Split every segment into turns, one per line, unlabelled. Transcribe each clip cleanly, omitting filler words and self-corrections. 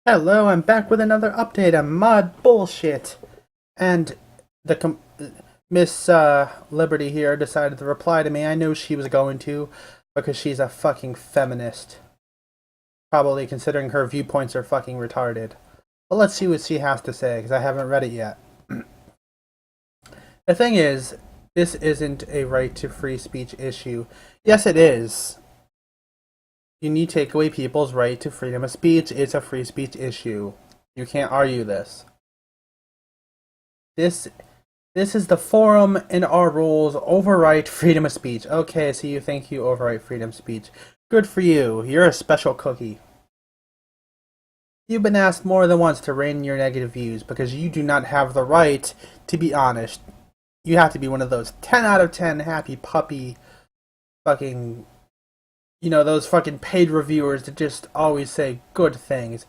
Hello, I'm back with another update on mod bullshit. And Miss Liberty here decided to reply to me. I knew she was going to because she's a fucking feminist. Probably considering her viewpoints are fucking retarded. But let's see what she has to say because I haven't read it yet. The thing is, this isn't a right to free speech issue. Yes, it is. You need to take away people's right to freedom of speech. It's a free speech issue. You can't argue this. This is the forum and our rules overwrite freedom of speech. Okay, so you think you overwrite freedom of speech. Good for you. You're a special cookie. You've been asked more than once to rein in your negative views because you do not have the right to be honest. You have to be one of those 10 out of 10 happy puppy fucking, those fucking paid reviewers that just always say good things.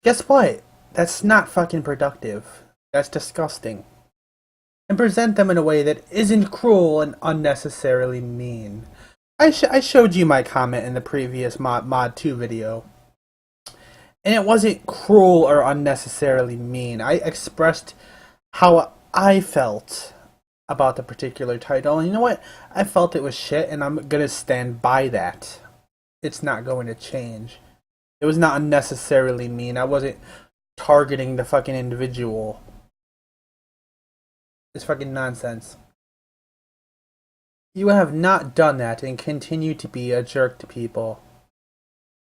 Guess what? That's not fucking productive. That's disgusting. And present them in a way that isn't cruel and unnecessarily mean. I showed you my comment in the previous Mod 2 video. And it wasn't cruel or unnecessarily mean. I expressed how I felt about the particular title. And you know what? I felt it was shit, and I'm gonna stand by that. It's not going to change. It was not unnecessarily mean. I wasn't targeting the fucking individual. It's fucking nonsense. You have not done that and continue to be a jerk to people.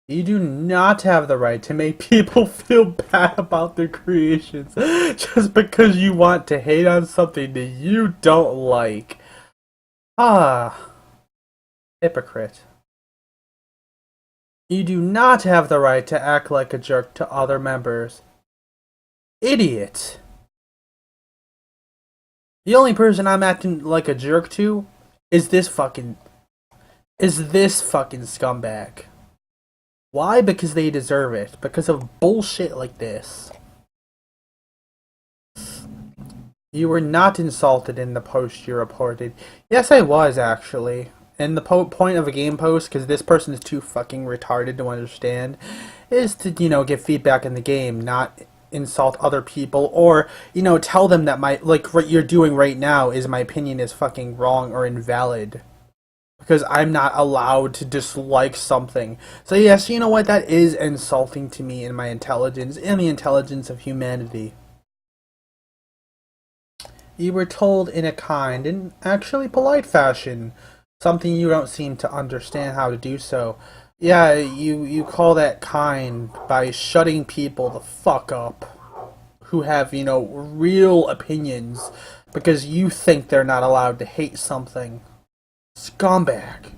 You do not have the right to make people feel bad about their creations just because you want to hate on something that you don't like. Hypocrite. You do not have the right to act like a jerk to other members. Idiot. The only person I'm acting like a jerk to is this fucking scumbag. Why? Because they deserve it. Because of bullshit like this. You were not insulted in the post you reported. Yes, I was, actually. And the point of a game post, because this person is too fucking retarded to understand, is to, give feedback in the game, not insult other people, or, tell them that what you're doing right now is my opinion is fucking wrong or invalid. Because I'm not allowed to dislike something. So yes, you know what, that is insulting to me and my intelligence, and the intelligence of humanity. You were told in a kind and actually polite fashion, something you don't seem to understand how to do so. Yeah, you call that kind by shutting people the fuck up who have, real opinions because you think they're not allowed to hate something. Scumbag.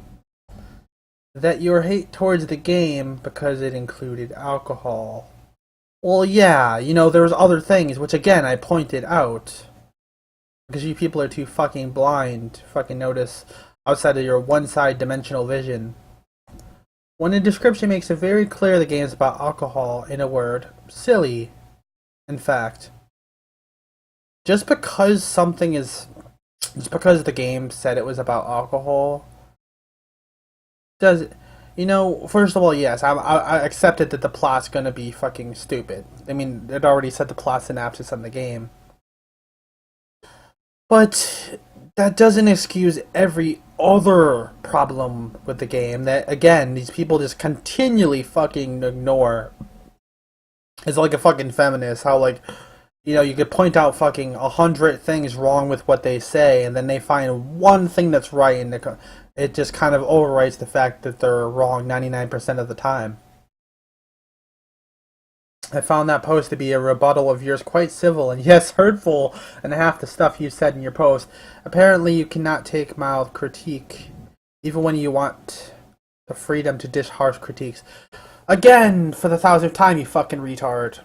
That your hate towards the game because it included alcohol. Well, yeah, there's other things, which again, I pointed out. Because you people are too fucking blind to fucking notice outside of your one-side dimensional vision. When the description makes it very clear the game's about alcohol, in a word, silly. In fact, just because the game said it was about alcohol, first of all, yes, I accepted that the plot's gonna be fucking stupid. I mean, it already said the plot synopsis on the game. But that doesn't excuse every other problem with the game that, again, these people just continually fucking ignore. It's like a fucking feminist, how, you could point out fucking 100 things wrong with what they say, and then they find one thing that's right, and it just kind of overwrites the fact that they're wrong 99% of the time. I found that post to be a rebuttal of yours quite civil and yes, hurtful, and half the stuff you said in your post. Apparently you cannot take mild critique, even when you want the freedom to dish harsh critiques. Again, for the 1,000th time, you fucking retard.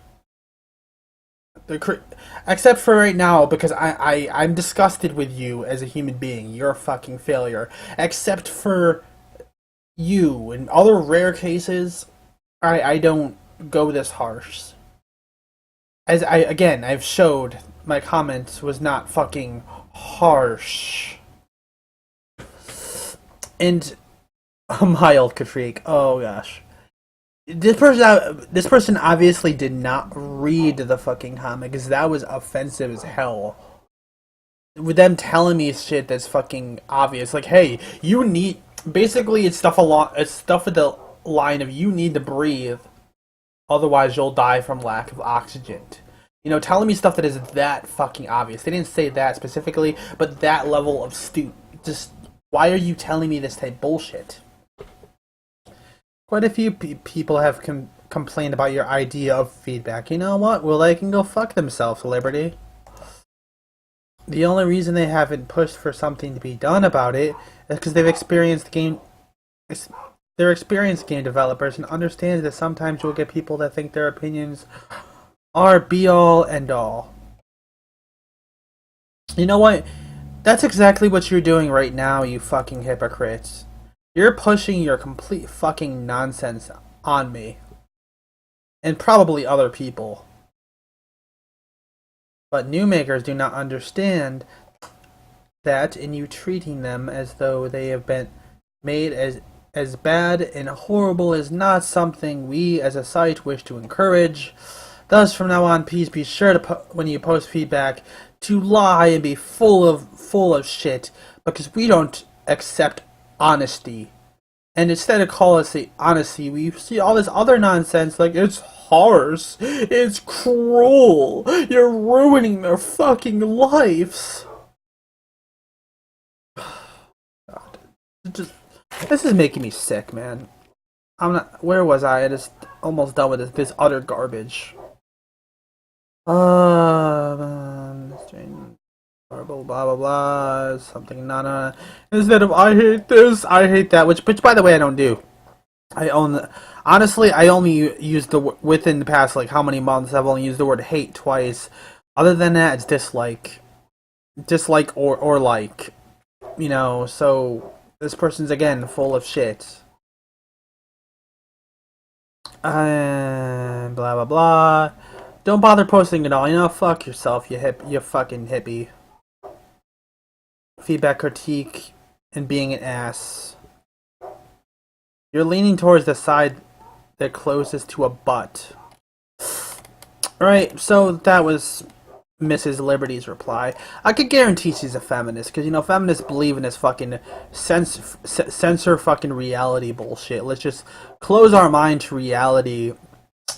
Except for right now, because I'm disgusted with you as a human being. You're a fucking failure. Except for you. In other rare cases, I don't go this harsh. I've showed my comment was not fucking harsh. And a mild critique. Oh gosh. this person obviously did not read the fucking comic because that was offensive as hell. With them telling me shit that's fucking obvious, like, hey, you need basically it's stuff with the line of you need to breathe, otherwise you'll die from lack of oxygen. You know, telling me stuff that is that fucking obvious. They didn't say that specifically, but that level of just why are you telling me this type bullshit? Quite a few people have complained about your idea of feedback. You know what? Well, they can go fuck themselves, Liberty. The only reason they haven't pushed for something to be done about it is because they're experienced game developers and understand that sometimes you'll get people that think their opinions are be all and all. You know what? That's exactly what you're doing right now, you fucking hypocrites. You're pushing your complete fucking nonsense on me. And probably other people. But new makers do not understand that in you treating them as though they have been made as bad and horrible is not something we as a site wish to encourage. Thus, from now on, please be sure to when you post feedback to lie and be full of shit because we don't accept honesty. And instead of calling us the honesty, we see all this other nonsense like it's harsh, it's cruel, you're ruining their fucking lives. God, this is making me sick, man. I'm not. Where was I? I just almost done with this utter garbage. Blah blah blah blah. Something not instead of I hate this, I hate that. Which by the way, I don't do. Honestly, I only used within the past like how many months I've only used the word hate twice. Other than that, it's dislike or like, you know. So this person's again full of shit. And blah blah blah. Don't bother posting it all. You know, fuck yourself, you fucking hippie. Feedback, critique, and being an ass. You're leaning towards the side that closest to a butt. Alright, so that was Mrs. Liberty's reply. I could guarantee she's a feminist, because, you know, feminists believe in this fucking censor fucking reality bullshit. Let's just close our mind to reality,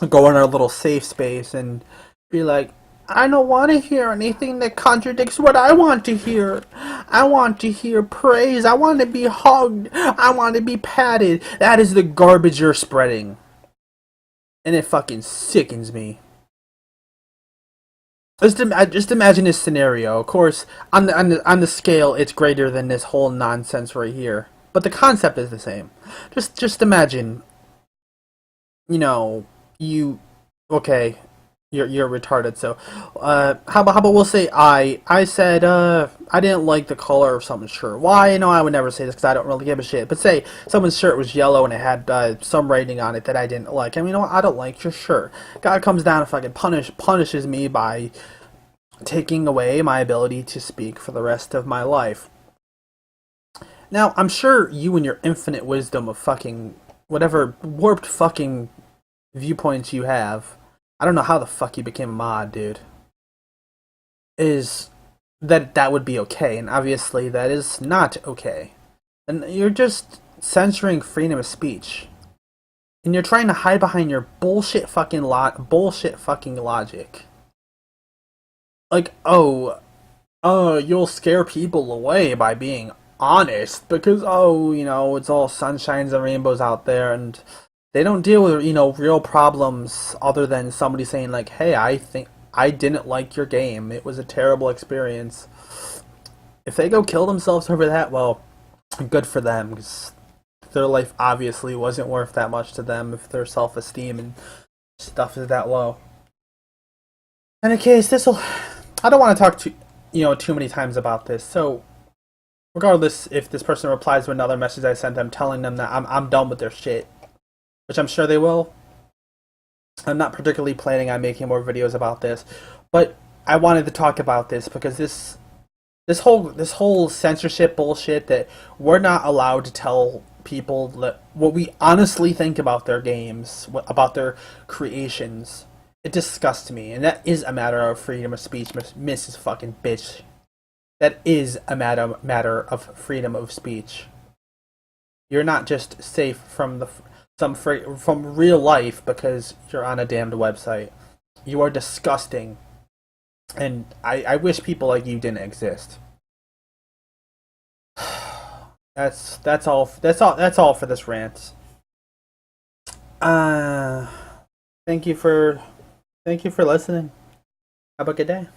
go in our little safe space, and be like, I don't want to hear anything that contradicts what I want to hear. I want to hear praise. I want to be hugged. I want to be patted. That is the garbage you're spreading. And it fucking sickens me. Just imagine this scenario. Of course, on the scale, it's greater than this whole nonsense right here. But the concept is the same. Just imagine, you know, okay, you're retarded. So, how about we'll say I said I didn't like the color of someone's shirt. Why? No, I would never say this because I don't really give a shit. But say someone's shirt was yellow and it had some writing on it that I didn't like. I mean, you know what? I don't like your shirt. God comes down and fucking punishes me by taking away my ability to speak for the rest of my life. Now, I'm sure you and your infinite wisdom of fucking whatever warped fucking viewpoints you have, I don't know how the fuck you became a mod, dude, is that would be okay, and obviously that is not okay. And you're just censoring freedom of speech. And you're trying to hide behind your bullshit fucking logic. Like, you'll scare people away by being honest because, you know, it's all sunshines and rainbows out there, and they don't deal with, you know, real problems other than somebody saying like, hey, I think I didn't like your game. It was a terrible experience. If they go kill themselves over that, well, good for them, because their life obviously wasn't worth that much to them if their self-esteem and stuff is that low. In any case, I don't want to talk too many times about this, so regardless if this person replies to another message I sent them telling them that I'm done with their shit, which I'm sure they will. I'm not particularly planning on making more videos about this, but I wanted to talk about this because this whole censorship bullshit that we're not allowed to tell people what we honestly think about their games, about their creations. It disgusts me, and that is a matter of freedom of speech, Mrs. Fucking Bitch. That is a matter of freedom of speech. You're not just safe from from real life because you're on a damned website. You are disgusting, and I wish people like you didn't exist. That's all for this rant. Uh, thank you for listening. Have a good day.